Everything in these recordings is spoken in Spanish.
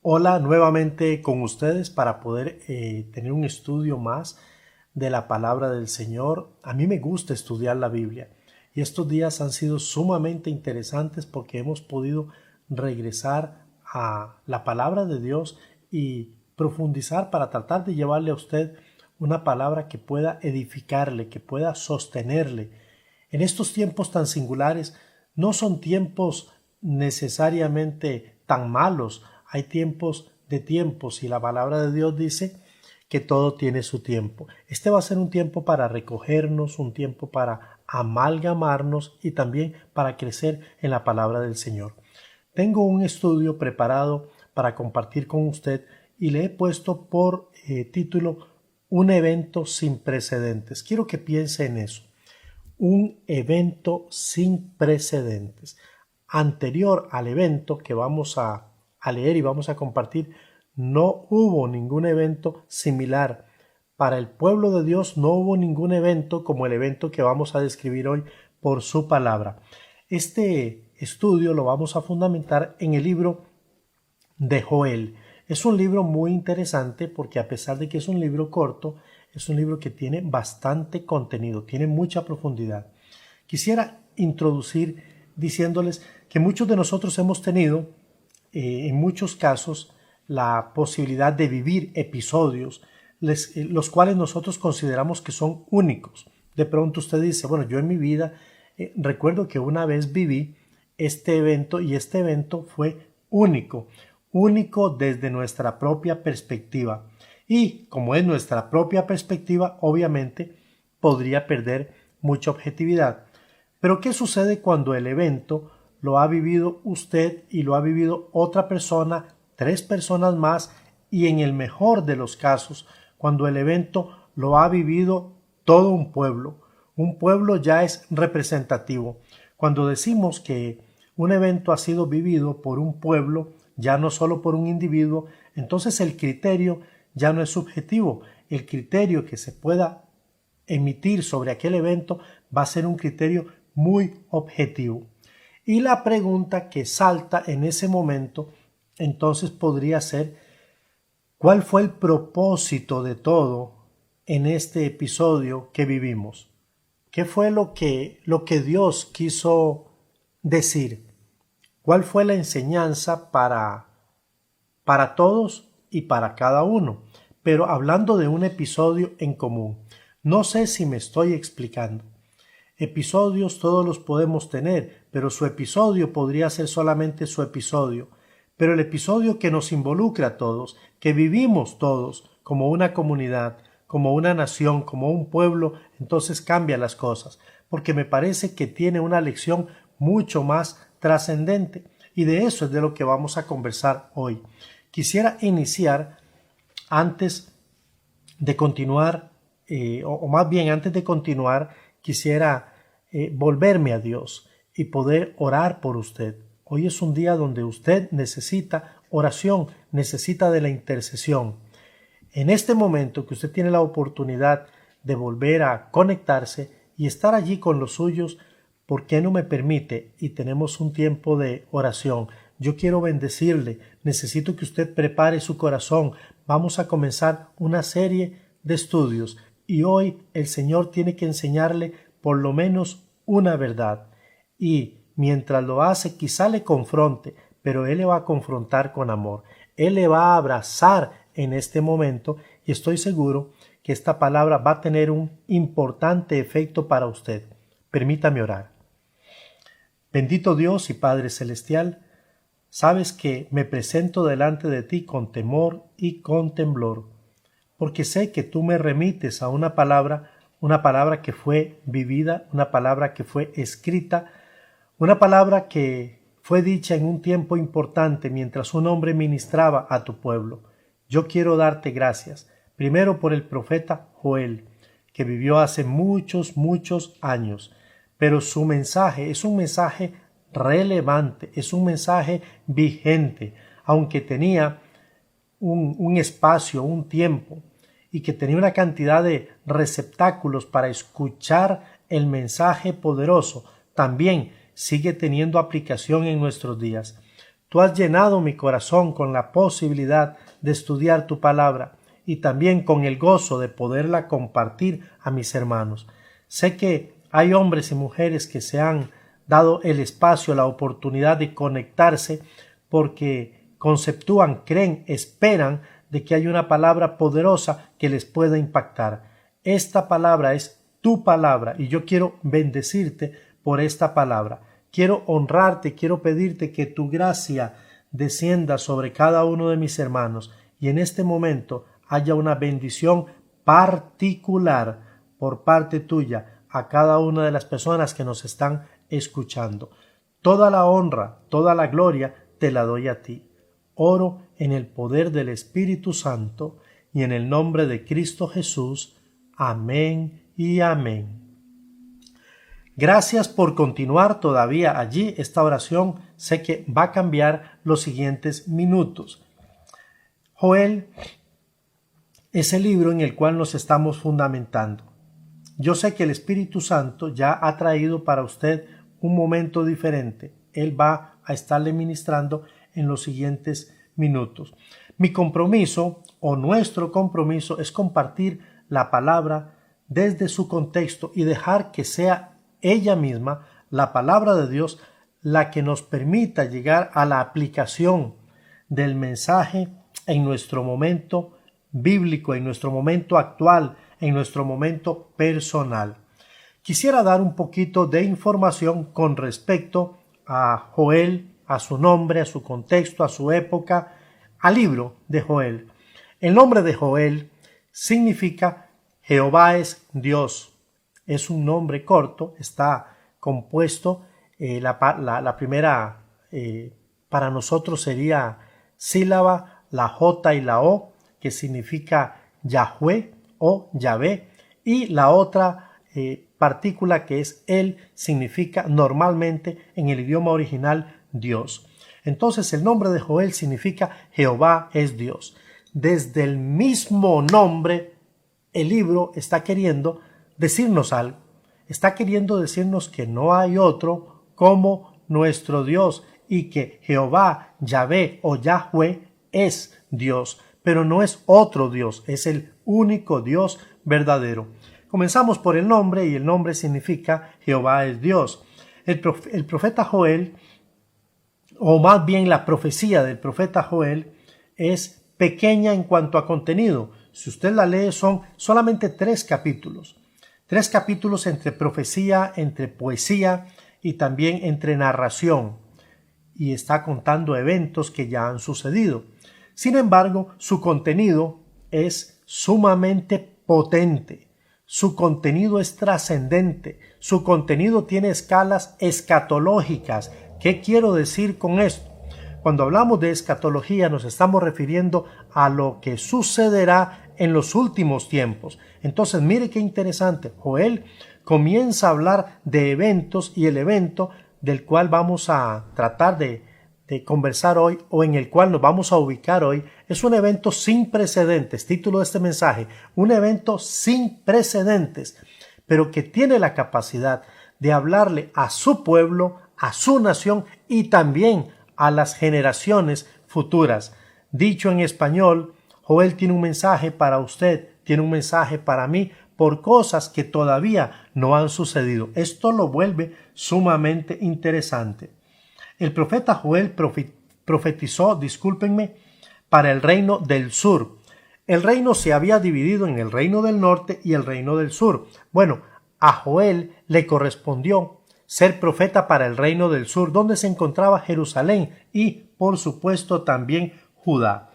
Hola, nuevamente con ustedes para poder tener un estudio más de la palabra del Señor. A mí me gusta estudiar la Biblia y estos días han sido sumamente interesantes porque hemos podido regresar a la palabra de Dios y profundizar para tratar de llevarle a usted una palabra que pueda edificarle, que pueda sostenerle. En estos tiempos tan singulares no son tiempos necesariamente tan malos, hay tiempos de tiempos y la palabra de Dios dice que todo tiene su tiempo. Este va a ser un tiempo para recogernos, un tiempo para amalgamarnos y también para crecer en la palabra del Señor. Tengo un estudio preparado para compartir con usted y le he puesto por título Un evento sin precedentes. Quiero que piense en eso. Un evento sin precedentes. Anterior al evento que vamos a leer y vamos a compartir, no hubo ningún evento similar. Para el pueblo de Dios no hubo ningún evento como el evento que vamos a describir hoy por su palabra. Este estudio lo vamos a fundamentar en el libro de Joel. Es un libro muy interesante porque a pesar de que es un libro corto, es un libro que tiene bastante contenido, tiene mucha profundidad. Quisiera introducir diciéndoles que muchos de nosotros hemos tenido, en muchos casos, la posibilidad de vivir episodios, los cuales nosotros consideramos que son únicos. De pronto usted dice, bueno, yo en mi vida recuerdo que una vez viví este evento y este evento fue único, único desde nuestra propia perspectiva. Y como es nuestra propia perspectiva, obviamente podría perder mucha objetividad. Pero ¿qué sucede cuando el evento lo ha vivido usted y lo ha vivido otra persona, tres personas más y en el mejor de los casos, cuando el evento lo ha vivido todo un pueblo? Un pueblo ya es representativo. Cuando decimos que un evento ha sido vivido por un pueblo, ya no solo por un individuo, entonces el criterio ya no es subjetivo. El criterio que se pueda emitir sobre aquel evento va a ser un criterio muy objetivo. Y la pregunta que salta en ese momento entonces podría ser: ¿cuál fue el propósito de todo en este episodio que vivimos? ¿Qué fue lo que Dios quiso decir? ¿Cuál fue la enseñanza para todos y para cada uno? Pero hablando de un episodio en común. No sé si me estoy explicando. Episodios todos los podemos tener, pero su episodio podría ser solamente su episodio. Pero el episodio que nos involucra a todos, que vivimos todos como una comunidad, como una nación, como un pueblo, entonces cambia las cosas, porque me parece que tiene una lección mucho más trascendente. Y de eso es de lo que vamos a conversar hoy. Quisiera iniciar antes de continuar, o más bien antes de continuar, quisiera volverme a Dios y poder orar por usted. Hoy es un día donde usted necesita oración, necesita de la intercesión. En este momento que usted tiene la oportunidad de volver a conectarse y estar allí con los suyos, ¿por qué no me permite? Y tenemos un tiempo de oración. Yo quiero bendecirle, necesito que usted prepare su corazón. Vamos a comenzar una serie de estudios y hoy el Señor tiene que enseñarle por lo menos una verdad. Y mientras lo hace, quizá le confronte, pero Él le va a confrontar con amor. Él le va a abrazar en este momento y estoy seguro que esta palabra va a tener un importante efecto para usted. Permítame orar. Bendito Dios y Padre Celestial, sabes que me presento delante de ti con temor y con temblor, porque sé que tú me remites a una palabra que fue vivida, una palabra que fue escrita, una palabra que fue dicha en un tiempo importante mientras un hombre ministraba a tu pueblo. Yo quiero darte gracias, primero por el profeta Joel, que vivió hace muchos, muchos años, pero su mensaje es un mensaje relevante, es un mensaje vigente, aunque tenía un espacio, un tiempo, y que tenía una cantidad de receptáculos para escuchar el mensaje poderoso, también sigue teniendo aplicación en nuestros días. Tú has llenado mi corazón con la posibilidad de estudiar tu palabra y también con el gozo de poderla compartir a mis hermanos. Sé que hay hombres y mujeres que se han dado el espacio, la oportunidad de conectarse porque conceptúan, creen, esperan de que hay una palabra poderosa que les pueda impactar. Esta palabra es tu palabra y yo quiero bendecirte por esta palabra. Quiero honrarte, quiero pedirte que tu gracia descienda sobre cada uno de mis hermanos y en este momento haya una bendición particular por parte tuya a cada una de las personas que nos están escuchando. Toda la honra, toda la gloria te la doy a ti. Oro en el poder del Espíritu Santo y en el nombre de Cristo Jesús. Amén y amén. Gracias por continuar todavía allí. Esta oración sé que va a cambiar los siguientes minutos. Joel es el libro en el cual nos estamos fundamentando. Yo sé que el Espíritu Santo ya ha traído para usted un momento diferente. Él va a estarle ministrando en los siguientes minutos. Mi compromiso o nuestro compromiso es compartir la palabra desde su contexto y dejar que sea ella misma, la palabra de Dios, la que nos permita llegar a la aplicación del mensaje en nuestro momento bíblico, en nuestro momento actual, en nuestro momento personal. Quisiera dar un poquito de información con respecto a Joel, a su nombre, a su contexto, a su época, al libro de Joel. El nombre de Joel significa Jehová es Dios. Es un nombre corto, está compuesto, la primera para nosotros sería sílaba, la J y la O, que significa Yahweh o Yahvé, y la otra partícula que es él significa normalmente en el idioma original Dios. Entonces el nombre de Joel significa Jehová es Dios. Desde el mismo nombre el libro está queriendo decirnos algo. Está queriendo decirnos que no hay otro como nuestro Dios y que Jehová, Yahvé o Yahweh es Dios, pero no es otro Dios, es el único Dios verdadero. Comenzamos por el nombre y el nombre significa Jehová es Dios. El profeta Joel, o más bien la profecía del profeta Joel, es pequeña en cuanto a contenido. Si usted la lee son solamente 3 capítulos. 3 capítulos entre profecía, entre poesía y también entre narración. Y está contando eventos que ya han sucedido. Sin embargo, su contenido es sumamente potente. Su contenido es trascendente. Su contenido tiene escalas escatológicas. ¿Qué quiero decir con esto? Cuando hablamos de escatología nos estamos refiriendo a lo que sucederá en los últimos tiempos. Entonces, mire qué interesante. Joel comienza a hablar de eventos y el evento del cual vamos a tratar de conversar hoy o en el cual nos vamos a ubicar hoy es un evento sin precedentes. Título de este mensaje, un evento sin precedentes, pero que tiene la capacidad de hablarle a su pueblo, a su nación y también a las generaciones futuras. Dicho en español, Joel tiene un mensaje para usted, tiene un mensaje para mí por cosas que todavía no han sucedido. Esto lo vuelve sumamente interesante. El profeta Joel profetizó, para el reino del sur. El reino se había dividido en el reino del norte y el reino del sur. Bueno, a Joel le correspondió ser profeta para el reino del sur, donde se encontraba Jerusalén y, por supuesto, también Judá.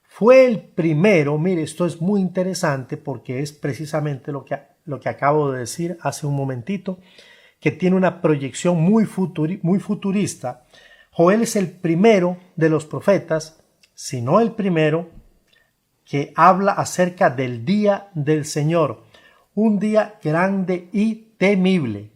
Fue el primero, mire, esto es muy interesante porque es precisamente lo que acabo de decir hace un momentito, que tiene una proyección muy futurista. Joel es el primero de los profetas, si no el primero, que habla acerca del día del Señor, un día grande y temible.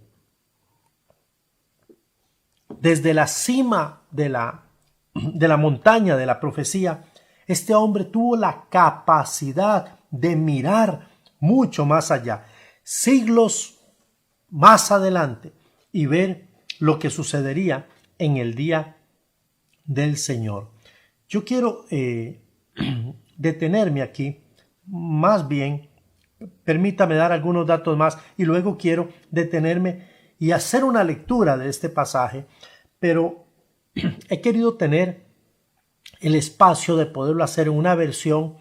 Desde la cima de la montaña de la profecía, este hombre tuvo la capacidad de mirar mucho más allá, siglos más adelante, y ver lo que sucedería en el día del Señor. Yo quiero detenerme aquí, más bien, permítame dar algunos datos más y luego quiero detenerme y hacer una lectura de este pasaje, pero he querido tener el espacio de poderlo hacer en una versión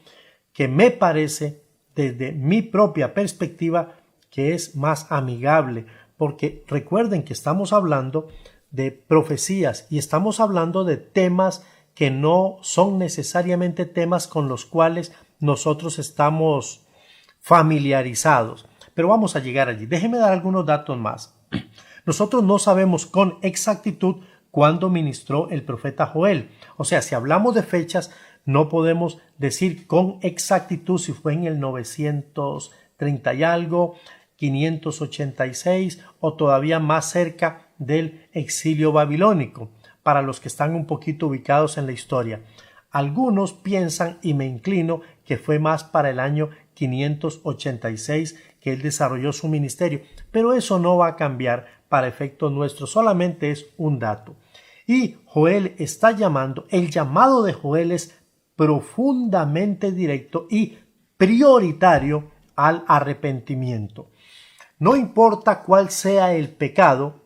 que me parece, desde mi propia perspectiva, que es más amigable, porque recuerden que estamos hablando de profecías y estamos hablando de temas que no son necesariamente temas con los cuales nosotros estamos familiarizados. Pero vamos a llegar allí. Déjenme dar algunos datos más. Nosotros no sabemos con exactitud cuándo ministró el profeta Joel. O sea, si hablamos de fechas, no podemos decir con exactitud si fue en el 930 y algo, 586 o todavía más cerca del exilio babilónico, para los que están un poquito ubicados en la historia. Algunos piensan, y me inclino, que fue más para el año 586 que él desarrolló su ministerio, pero eso no va a cambiar para efectos nuestros, solamente es un dato. Y Joel está llamando, el llamado de Joel es profundamente directo y prioritario al arrepentimiento. No importa cuál sea el pecado,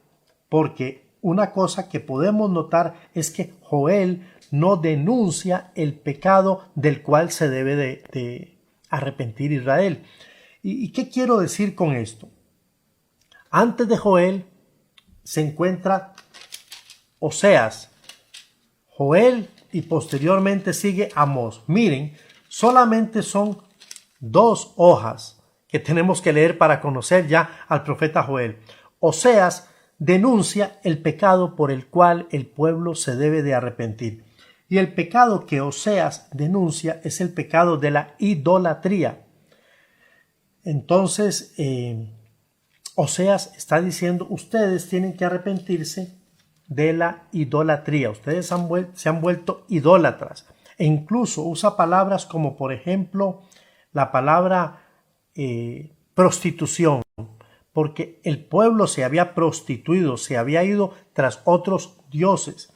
porque una cosa que podemos notar es que Joel no denuncia el pecado del cual se debe de arrepentir Israel. ¿Y qué quiero decir con esto? Antes de Joel se encuentra Oseas, Joel y posteriormente sigue Amós. Miren, solamente son 2 hojas que tenemos que leer para conocer ya al profeta Joel. Oseas denuncia el pecado por el cual el pueblo se debe de arrepentir. Y el pecado que Oseas denuncia es el pecado de la idolatría. Entonces, Oseas está diciendo, ustedes tienen que arrepentirse de la idolatría. Ustedes se han vuelto idólatras. E incluso usa palabras como, por ejemplo, la palabra prostitución, porque el pueblo se había prostituido, se había ido tras otros dioses.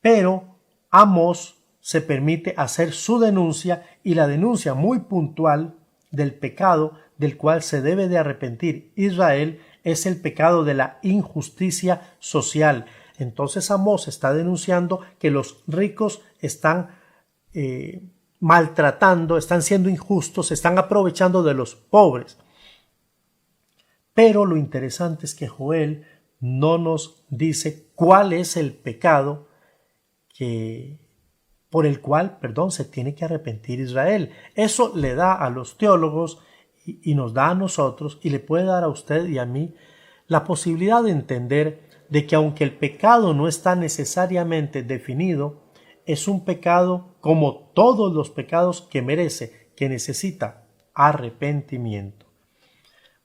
Pero Amós se permite hacer su denuncia, y la denuncia muy puntual del pecado del cual se debe de arrepentir Israel es el pecado de la injusticia social. Entonces Amós está denunciando que los ricos están maltratando, están siendo injustos, se están aprovechando de los pobres. Pero lo interesante es que Joel no nos dice cuál es el pecado por el cual, se tiene que arrepentir Israel. Eso le da a los teólogos y nos da a nosotros, y le puede dar a usted y a mí, la posibilidad de entender de que aunque el pecado no está necesariamente definido, es un pecado como todos los pecados que merece, que necesita arrepentimiento.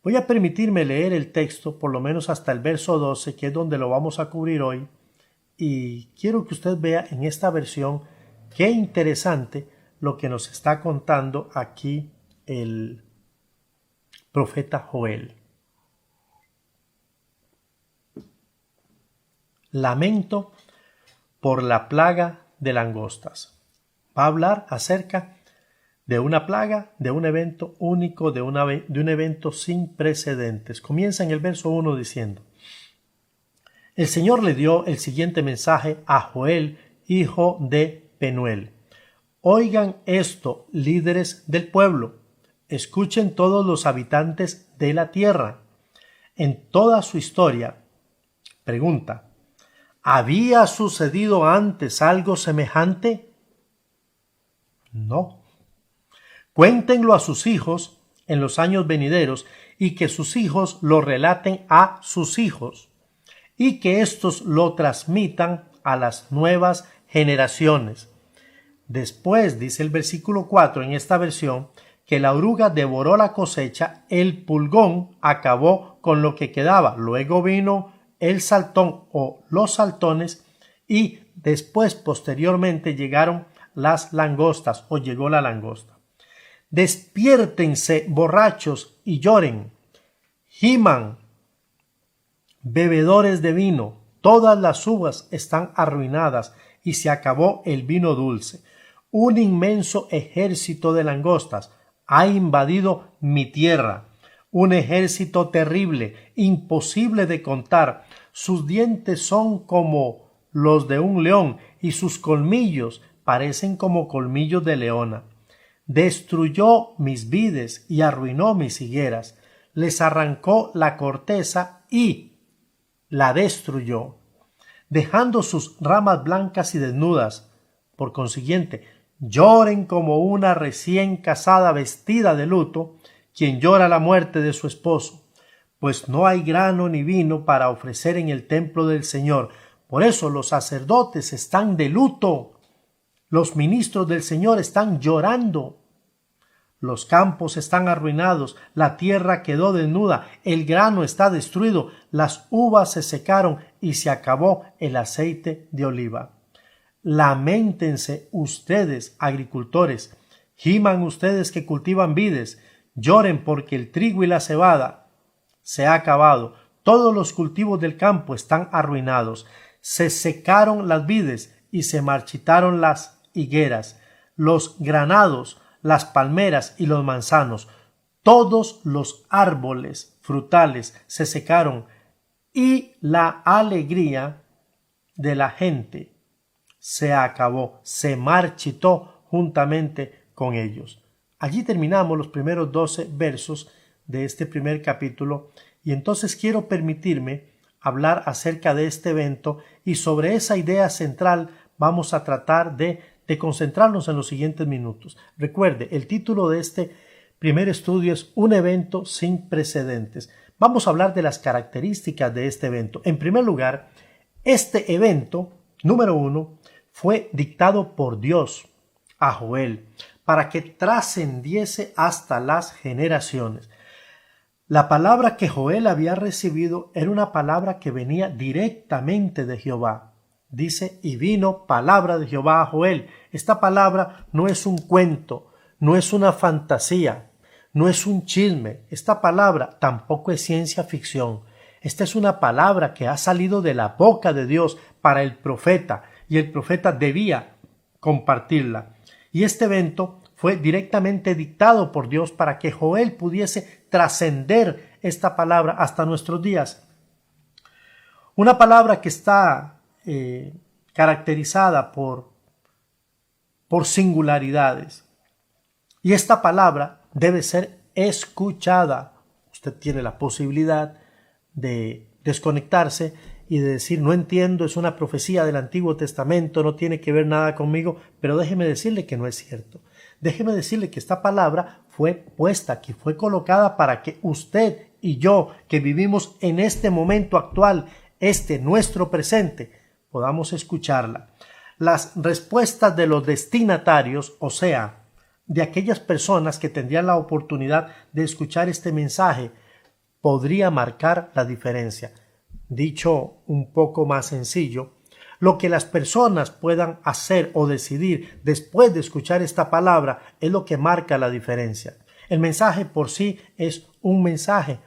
Voy a permitirme leer el texto, por lo menos hasta el verso 12, que es donde lo vamos a cubrir hoy, y quiero que usted vea en esta versión qué interesante lo que nos está contando aquí el profeta Joel. Lamento por la plaga de langostas. Va a hablar acerca de una plaga, de un evento único, de un evento sin precedentes. Comienza en el verso 1 diciendo: el Señor le dio el siguiente mensaje a Joel, hijo de Penuel. Oigan esto, líderes del pueblo. Escuchen todos los habitantes de la tierra. En toda su historia, pregunta, ¿había sucedido antes algo semejante? No. Cuéntenlo a sus hijos en los años venideros, y que sus hijos lo relaten a sus hijos, y que éstos lo transmitan a las nuevas generaciones. Después, dice el versículo 4 en esta versión, que la oruga devoró la cosecha, el pulgón acabó con lo que quedaba, luego vino el saltón o los saltones, y después, posteriormente, llegaron las langostas o llegó la langosta. Despiértense, borrachos, y lloren, giman, bebedores de vino, todas las uvas están arruinadas y se acabó el vino dulce. Un inmenso ejército de langostas ha invadido mi tierra. Un ejército terrible, imposible de contar. Sus dientes son como los de un león y sus colmillos parecen como colmillos de leona. Destruyó mis vides y arruinó mis higueras. Les arrancó la corteza y la destruyó, dejando sus ramas blancas y desnudas. Por consiguiente, lloren como una recién casada vestida de luto, quien llora la muerte de su esposo, pues no hay grano ni vino para ofrecer en el templo del Señor. Por eso los sacerdotes están de luto, los ministros del Señor están llorando. Los campos están arruinados, la tierra quedó desnuda, el grano está destruido, las uvas se secaron y se acabó el aceite de oliva. Lamentense ustedes, agricultores, giman ustedes que cultivan vides, lloren porque el trigo y la cebada se ha acabado, todos los cultivos del campo están arruinados, se secaron las vides y se marchitaron las higueras, los granados, las palmeras y los manzanos, todos los árboles frutales se secaron y la alegría de la gente se acabó, se marchitó juntamente con ellos. Allí terminamos los primeros 12 versos de este primer capítulo y entonces quiero permitirme hablar acerca de este evento y sobre esa idea central vamos a tratar de concentrarnos en los siguientes minutos. Recuerde, el título de este primer estudio es Un evento sin precedentes. Vamos a hablar de las características de este evento. En primer lugar, este evento, número 1, fue dictado por Dios a Joel para que trascendiese hasta las generaciones. La palabra que Joel había recibido era una palabra que venía directamente de Jehová. Dice, y vino palabra de Jehová a Joel. Esta palabra no es un cuento, no es una fantasía, no es un chisme. Esta palabra tampoco es ciencia ficción. Esta es una palabra que ha salido de la boca de Dios para el profeta, y el profeta debía compartirla. Y este evento fue directamente dictado por Dios para que Joel pudiese trascender esta palabra hasta nuestros días. Una palabra que está caracterizada por singularidades. Y esta palabra debe ser escuchada. Usted tiene la posibilidad de desconectarse y de decir, no entiendo, es una profecía del Antiguo Testamento, no tiene que ver nada conmigo, pero déjeme decirle que no es cierto. Déjeme decirle que esta palabra fue puesta aquí, fue colocada para que usted y yo, que vivimos en este momento actual, nuestro presente, podamos escucharla. Las respuestas de los destinatarios, o sea, de aquellas personas que tendrían la oportunidad de escuchar este mensaje, podría marcar la diferencia. Dicho un poco más sencillo, lo que las personas puedan hacer o decidir después de escuchar esta palabra es lo que marca la diferencia. El mensaje por sí es un mensaje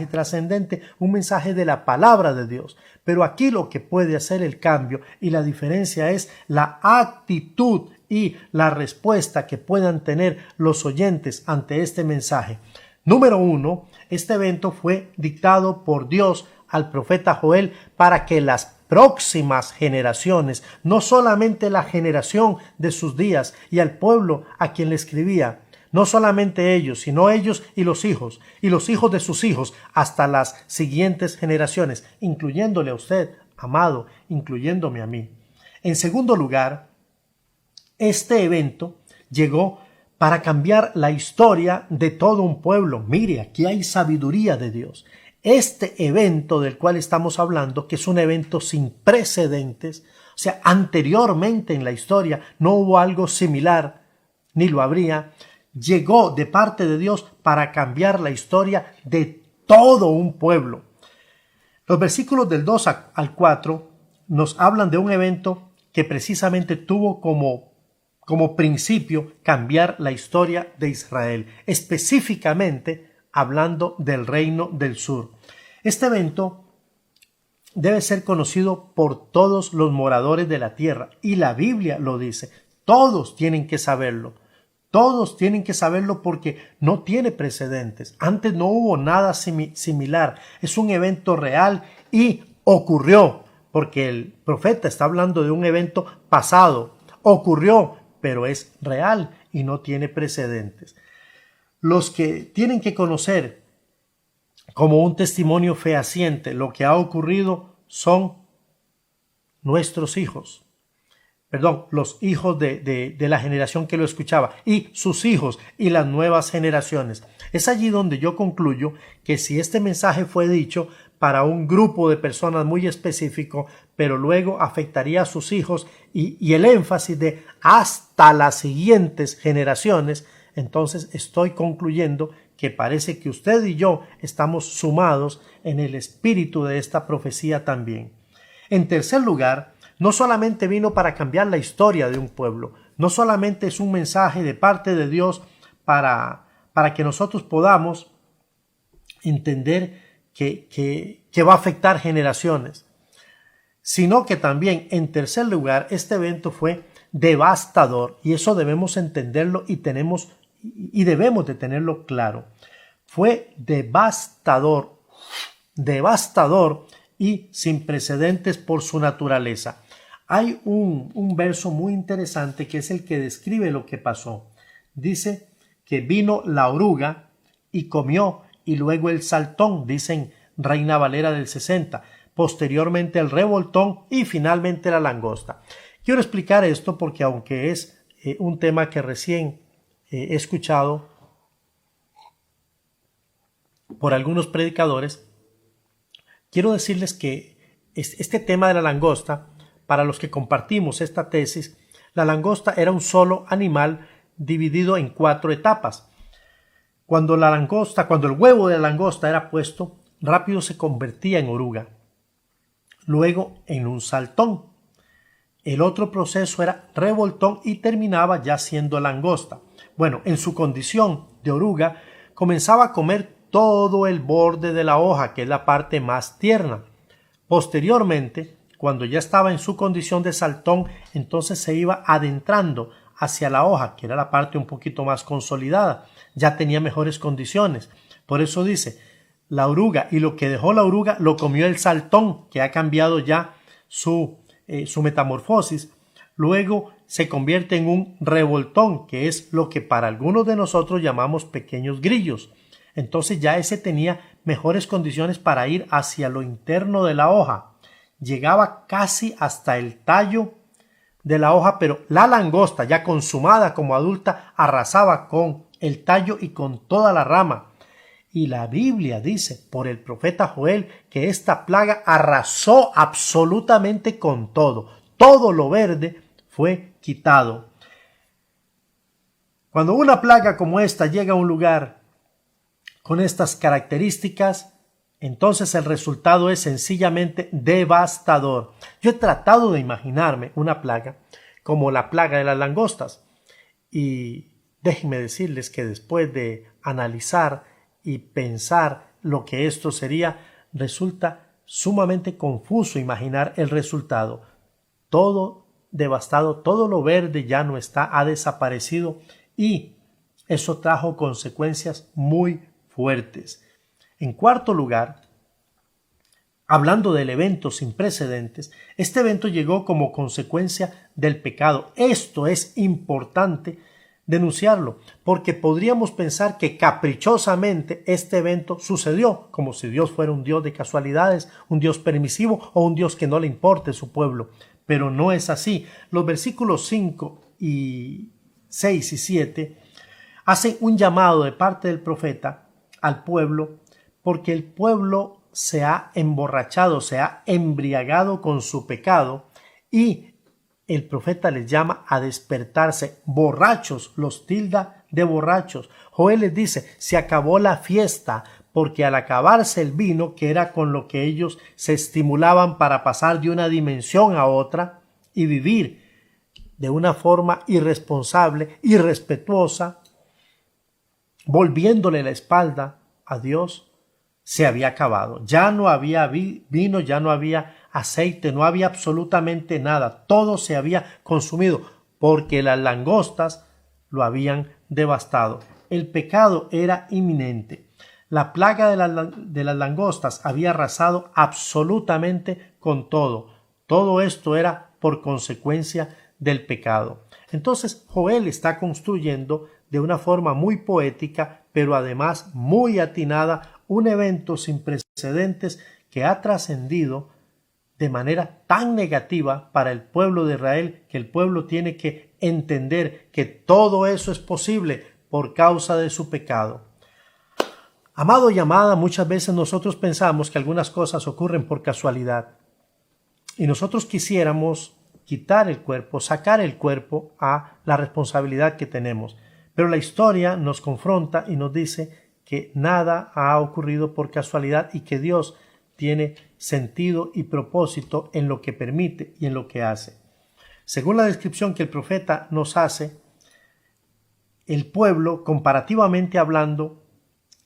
trascendente, un mensaje de la palabra de Dios. Pero aquí lo que puede hacer el cambio y la diferencia es la actitud y la respuesta que puedan tener los oyentes ante este mensaje. Número 1, este evento fue dictado por Dios al profeta Joel para que las próximas generaciones, no solamente la generación de sus días y al pueblo a quien le escribía, no solamente ellos, sino ellos y los hijos de sus hijos, hasta las siguientes generaciones, incluyéndole a usted, amado, incluyéndome a mí. En segundo lugar, este evento llegó para cambiar la historia de todo un pueblo. Mire, aquí hay sabiduría de Dios. Este evento del cual estamos hablando, que es un evento sin precedentes, o sea, anteriormente en la historia no hubo algo similar, ni lo habría, llegó de parte de Dios para cambiar la historia de todo un pueblo. Los versículos del 2 al 4 nos hablan de un evento que precisamente tuvo como principio cambiar la historia de Israel, específicamente hablando del reino del sur. Este evento debe ser conocido por todos los moradores de la tierra. Y la Biblia lo dice. Todos tienen que saberlo. Todos tienen que saberlo porque no tiene precedentes. Antes no hubo nada similar. Es un evento real y ocurrió, porque el profeta está hablando de un evento pasado. Ocurrió, pero es real y no tiene precedentes. Los que tienen que conocer como un testimonio fehaciente lo que ha ocurrido son nuestros hijos. Perdón, los hijos de la generación que lo escuchaba y sus hijos y las nuevas generaciones. Es allí donde yo concluyo que si este mensaje fue dicho para un grupo de personas muy específico, pero luego afectaría a sus hijos y el énfasis de hasta las siguientes generaciones, entonces estoy concluyendo que parece que usted y yo estamos sumados en el espíritu de esta profecía también. En tercer lugar, no solamente vino para cambiar la historia de un pueblo, no solamente es un mensaje de parte de Dios para que nosotros podamos entender que va a afectar generaciones, sino que también, en tercer lugar, este evento fue devastador, y eso debemos entenderlo y debemos de tenerlo claro. Fue devastador y sin precedentes por su naturaleza. Hay un verso muy interesante que es el que describe lo que pasó. Dice que vino la oruga y comió, y luego el saltón, dicen Reina Valera del 60, posteriormente el revoltón y finalmente la langosta. Quiero explicar esto porque aunque es un tema que recién he escuchado por algunos predicadores, quiero decirles que este tema de la langosta, para los que compartimos esta tesis, la langosta era un solo animal dividido en 4 etapas. Cuando el huevo de la langosta era puesto, rápido se convertía en oruga, luego en un saltón. El otro proceso era revoltón y terminaba ya siendo langosta. Bueno, en su condición de oruga, comenzaba a comer todo el borde de la hoja, que es la parte más tierna. Posteriormente, cuando ya estaba en su condición de saltón, entonces se iba adentrando hacia la hoja, que era la parte un poquito más consolidada. Ya tenía mejores condiciones. Por eso dice, la oruga, y lo que dejó la oruga lo comió el saltón, que ha cambiado ya su metamorfosis. Luego se convierte en un revoltón, que es lo que para algunos de nosotros llamamos pequeños grillos. Entonces ya ese tenía mejores condiciones para ir hacia lo interno de la hoja. Llegaba casi hasta el tallo de la hoja, pero la langosta, ya consumada como adulta, arrasaba con el tallo y con toda la rama. Y la Biblia dice por el profeta Joel que esta plaga arrasó absolutamente con todo. Todo lo verde fue quitado. Cuando una plaga como esta llega a un lugar con estas características, entonces el resultado es sencillamente devastador. Yo he tratado de imaginarme una plaga como la plaga de las langostas, y déjenme decirles que después de analizar y pensar lo que esto sería, resulta sumamente confuso imaginar el resultado. Todo devastado, todo lo verde ya no está, ha desaparecido, y eso trajo consecuencias muy fuertes. En cuarto lugar, hablando del evento sin precedentes, este evento llegó como consecuencia del pecado. Esto es importante denunciarlo, porque podríamos pensar que caprichosamente este evento sucedió, como si Dios fuera un Dios de casualidades, un Dios permisivo o un Dios que no le importe su pueblo. Pero no es así. Los versículos 5 y 6 y 7 hacen un llamado de parte del profeta al pueblo, porque el pueblo se ha emborrachado, se ha embriagado con su pecado, y el profeta les llama a despertarse. Borrachos, los tilda de borrachos. Joel les dice, se acabó la fiesta, porque al acabarse el vino, que era con lo que ellos se estimulaban para pasar de una dimensión a otra y vivir de una forma irresponsable, irrespetuosa, volviéndole la espalda a Dios, se había acabado. Ya no había vino, ya no había aceite, no había absolutamente nada. Todo se había consumido porque las langostas lo habían devastado. El pecado era inminente. La plaga de las langostas había arrasado absolutamente con todo. Todo esto era por consecuencia del pecado. Entonces Joel está construyendo de una forma muy poética, pero además muy atinada, un evento sin precedentes que ha trascendido de manera tan negativa para el pueblo de Israel, que el pueblo tiene que entender que todo eso es posible por causa de su pecado. Amado y amada, muchas veces nosotros pensamos que algunas cosas ocurren por casualidad y nosotros quisiéramos quitar el cuerpo, sacar el cuerpo a la responsabilidad que tenemos. Pero la historia nos confronta y nos dice que nada ha ocurrido por casualidad y que Dios tiene sentido y propósito en lo que permite y en lo que hace. Según la descripción que el profeta nos hace, el pueblo, comparativamente hablando,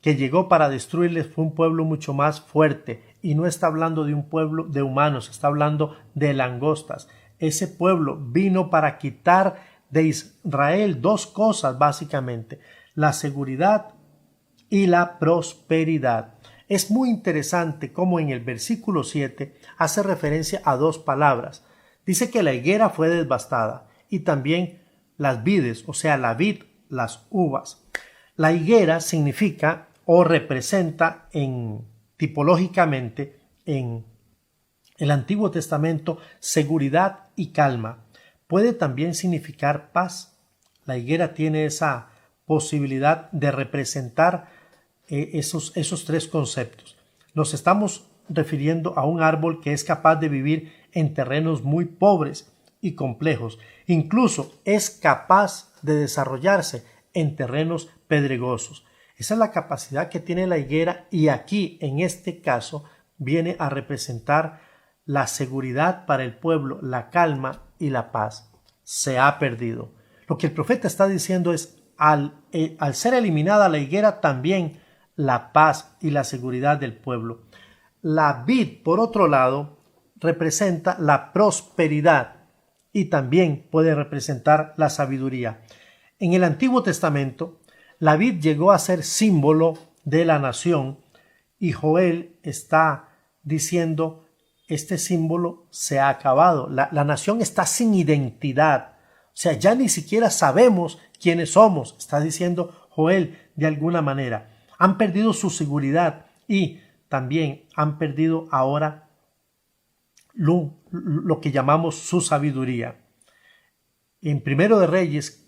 que llegó para destruirles fue un pueblo mucho más fuerte, y no está hablando de un pueblo de humanos, está hablando de langostas. Ese pueblo vino para quitar de Israel dos cosas básicamente: la seguridad y la prosperidad. Es muy interesante cómo en el versículo 7 hace referencia a dos palabras. Dice que la higuera fue devastada y también las vides, o sea, la vid, las uvas. La higuera significa o representa tipológicamente en el Antiguo Testamento seguridad y calma. Puede también significar paz. La higuera tiene esa posibilidad de representar esos tres conceptos. Nos estamos refiriendo a un árbol que es capaz de vivir en terrenos muy pobres y complejos. Incluso es capaz de desarrollarse en terrenos pedregosos. Esa es la capacidad que tiene la higuera, y aquí en este caso viene a representar la seguridad para el pueblo, la calma y la paz. Se ha perdido. Lo que el profeta está diciendo es, al ser eliminada la higuera, también la paz y la seguridad del pueblo. La vid, por otro lado, representa la prosperidad y también puede representar la sabiduría. En el Antiguo Testamento, la vid llegó a ser símbolo de la nación, y Joel está diciendo: este símbolo se ha acabado. La nación está sin identidad. O sea, ya ni siquiera sabemos quiénes somos, está diciendo Joel de alguna manera. Han perdido su seguridad y también han perdido ahora lo que llamamos su sabiduría. En Primero de Reyes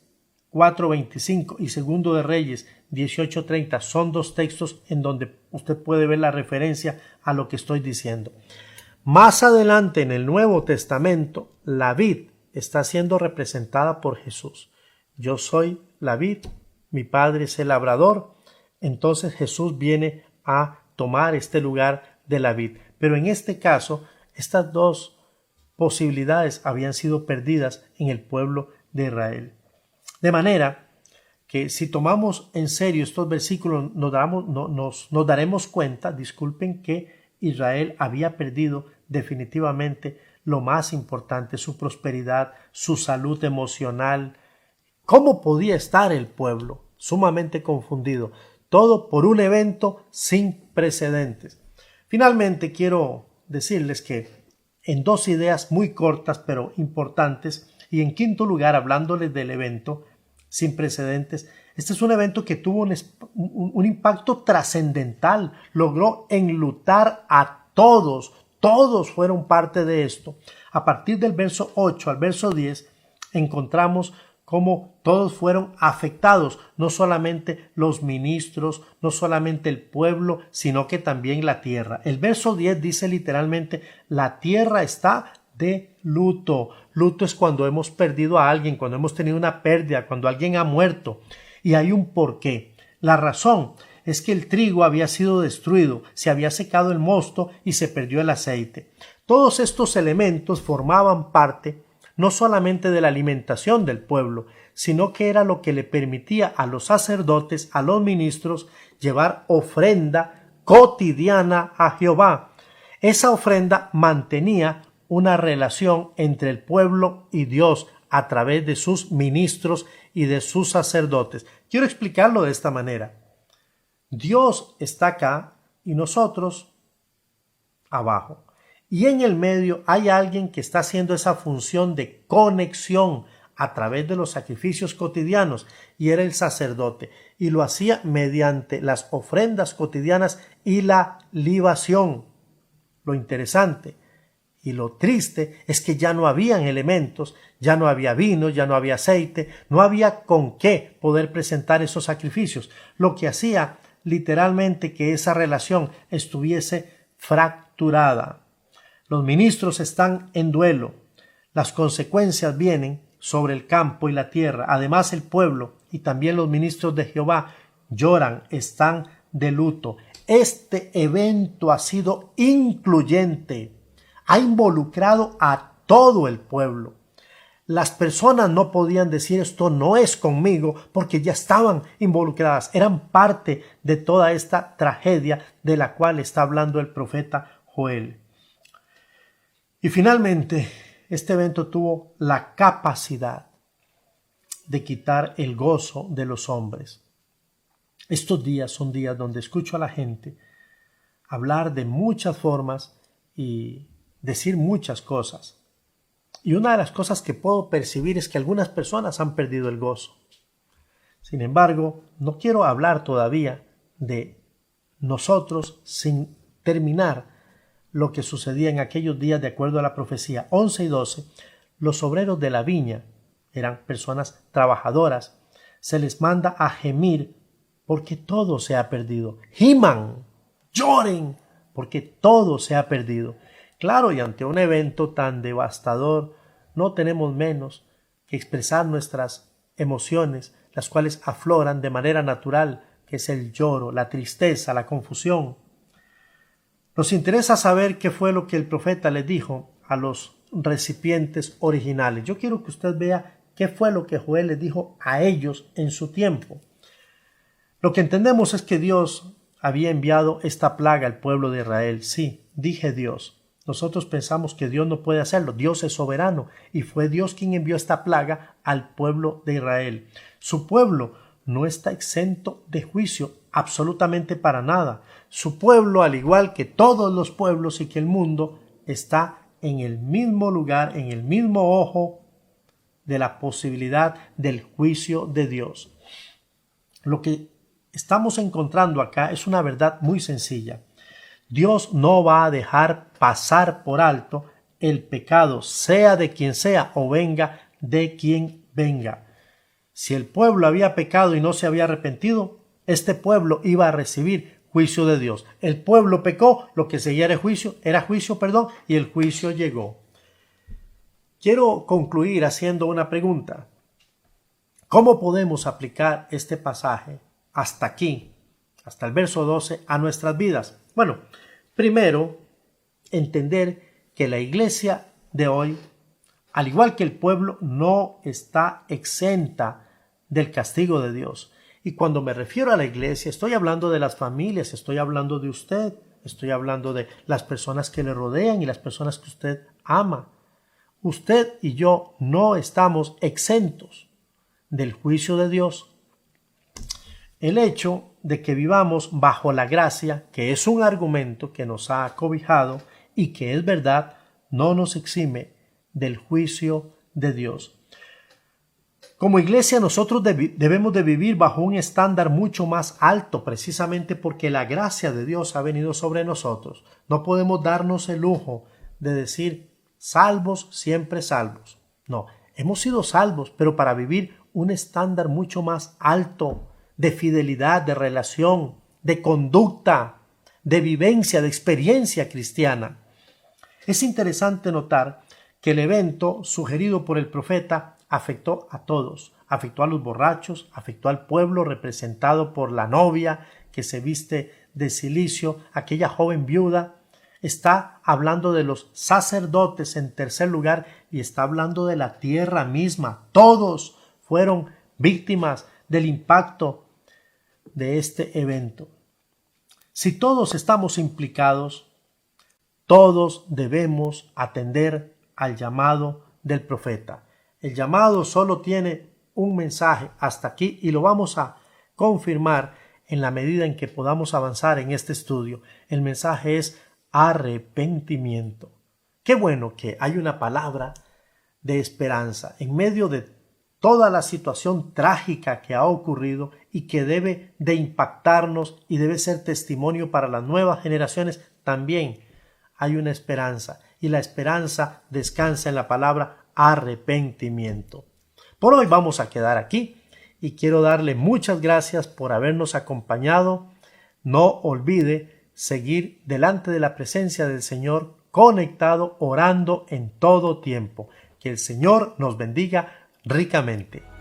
4:25 y Segundo de Reyes 18:30 son dos textos en donde usted puede ver la referencia a lo que estoy diciendo. Más adelante en el Nuevo Testamento, la vid está siendo representada por Jesús. Yo soy la vid, mi Padre es el labrador. Entonces Jesús viene a tomar este lugar de la vid. Pero en este caso, estas dos posibilidades habían sido perdidas en el pueblo de Israel. De manera que si tomamos en serio estos versículos, nos daremos cuenta, que Israel había perdido definitivamente lo más importante: su prosperidad, su salud emocional. ¿Cómo podía estar el pueblo? Sumamente confundido. Todo por un evento sin precedentes. Finalmente quiero decirles que en dos ideas muy cortas pero importantes, y en quinto lugar, hablándoles del evento sin precedentes, este es un evento que tuvo un impacto trascendental, logró enlutar a todos fueron parte de esto. A partir del verso 8 al verso 10 encontramos cómo todos fueron afectados, no solamente los ministros, no solamente el pueblo, sino que también la tierra. El verso 10 dice literalmente: la tierra está de luto. Luto es cuando hemos perdido a alguien, cuando hemos tenido una pérdida, cuando alguien ha muerto. Y hay un porqué. La razón es que el trigo había sido destruido, se había secado el mosto y se perdió el aceite. Todos estos elementos formaban parte no solamente de la alimentación del pueblo, sino que era lo que le permitía a los sacerdotes, a los ministros, llevar ofrenda cotidiana a Jehová. Esa ofrenda mantenía una relación entre el pueblo y Dios a través de sus ministros y de sus sacerdotes. Quiero explicarlo de esta manera. Dios está acá y nosotros abajo. Y en el medio hay alguien que está haciendo esa función de conexión a través de los sacrificios cotidianos, y era el sacerdote, y lo hacía mediante las ofrendas cotidianas y la libación. Lo interesante y lo triste es que ya no habían elementos, ya no había vino, ya no había aceite, no había con qué poder presentar esos sacrificios, lo que hacía literalmente que esa relación estuviese fracturada. Los ministros están en duelo, las consecuencias vienen sobre el campo y la tierra. Además, el pueblo y también los ministros de Jehová lloran, están de luto. Este evento ha sido incluyente, ha involucrado a todo el pueblo. Las personas no podían decir esto no es conmigo porque ya estaban involucradas, eran parte de toda esta tragedia de la cual está hablando el profeta Joel. Y finalmente, este evento tuvo la capacidad de quitar el gozo de los hombres. Estos días son días donde escucho a la gente hablar de muchas formas y decir muchas cosas. Y una de las cosas que puedo percibir es que algunas personas han perdido el gozo. Sin embargo, no quiero hablar todavía de nosotros sin terminar lo que sucedía en aquellos días de acuerdo a la profecía 11 y 12. Los obreros de la viña eran personas trabajadoras. Se les manda a gemir porque todo se ha perdido. Giman, lloren, porque todo se ha perdido. Claro, y ante un evento tan devastador, no tenemos menos que expresar nuestras emociones, las cuales afloran de manera natural, que es el lloro, la tristeza, la confusión. Nos interesa saber qué fue lo que el profeta les dijo a los recipientes originales. Yo quiero que usted vea qué fue lo que Joel les dijo a ellos en su tiempo. Lo que entendemos es que Dios había enviado esta plaga al pueblo de Israel. Sí, dije Dios. Nosotros pensamos que Dios no puede hacerlo. Dios es soberano y fue Dios quien envió esta plaga al pueblo de Israel. Su pueblo no está exento de juicio, absolutamente para nada. Su pueblo, al igual que todos los pueblos y que el mundo, está en el mismo lugar, en el mismo ojo de la posibilidad del juicio de Dios. Lo que estamos encontrando acá es una verdad muy sencilla. Dios no va a dejar pasar por alto el pecado, sea de quien sea o venga de quien venga. Si el pueblo había pecado y no se había arrepentido, este pueblo iba a recibir juicio de Dios. El pueblo pecó, lo que seguía era juicio, y el juicio llegó. Quiero concluir haciendo una pregunta. ¿Cómo podemos aplicar este pasaje hasta aquí, hasta el verso 12, a nuestras vidas? Bueno, primero, entender que la iglesia de hoy, al igual que el pueblo, no está exenta del castigo de Dios. Y cuando me refiero a la iglesia, estoy hablando de las familias, estoy hablando de usted, estoy hablando de las personas que le rodean y las personas que usted ama. Usted y yo no estamos exentos del juicio de Dios. El hecho de que vivamos bajo la gracia, que es un argumento que nos ha acobijado y que es verdad, no nos exime del juicio de Dios. Como iglesia nosotros debemos de vivir bajo un estándar mucho más alto, precisamente porque la gracia de Dios ha venido sobre nosotros. No podemos darnos el lujo de decir salvos, siempre salvos. No, hemos sido salvos, pero para vivir un estándar mucho más alto de fidelidad, de relación, de conducta, de vivencia, de experiencia cristiana. Es interesante notar que el evento sugerido por el profeta afectó a todos, afectó a los borrachos, afectó al pueblo representado por la novia que se viste de cilicio, aquella joven viuda. Está hablando de los sacerdotes en tercer lugar y está hablando de la tierra misma. Todos fueron víctimas del impacto de este evento. Si todos estamos implicados, todos debemos atender al llamado del profeta. El llamado solo tiene un mensaje hasta aquí y lo vamos a confirmar en la medida en que podamos avanzar en este estudio. El mensaje es arrepentimiento. Qué bueno que hay una palabra de esperanza en medio de toda la situación trágica que ha ocurrido y que debe de impactarnos y debe ser testimonio para las nuevas generaciones. También hay una esperanza y la esperanza descansa en la palabra arrepentimiento. Por hoy vamos a quedar aquí y quiero darle muchas gracias por habernos acompañado. No olvide seguir delante de la presencia del Señor, conectado, orando en todo tiempo. Que el Señor nos bendiga ricamente.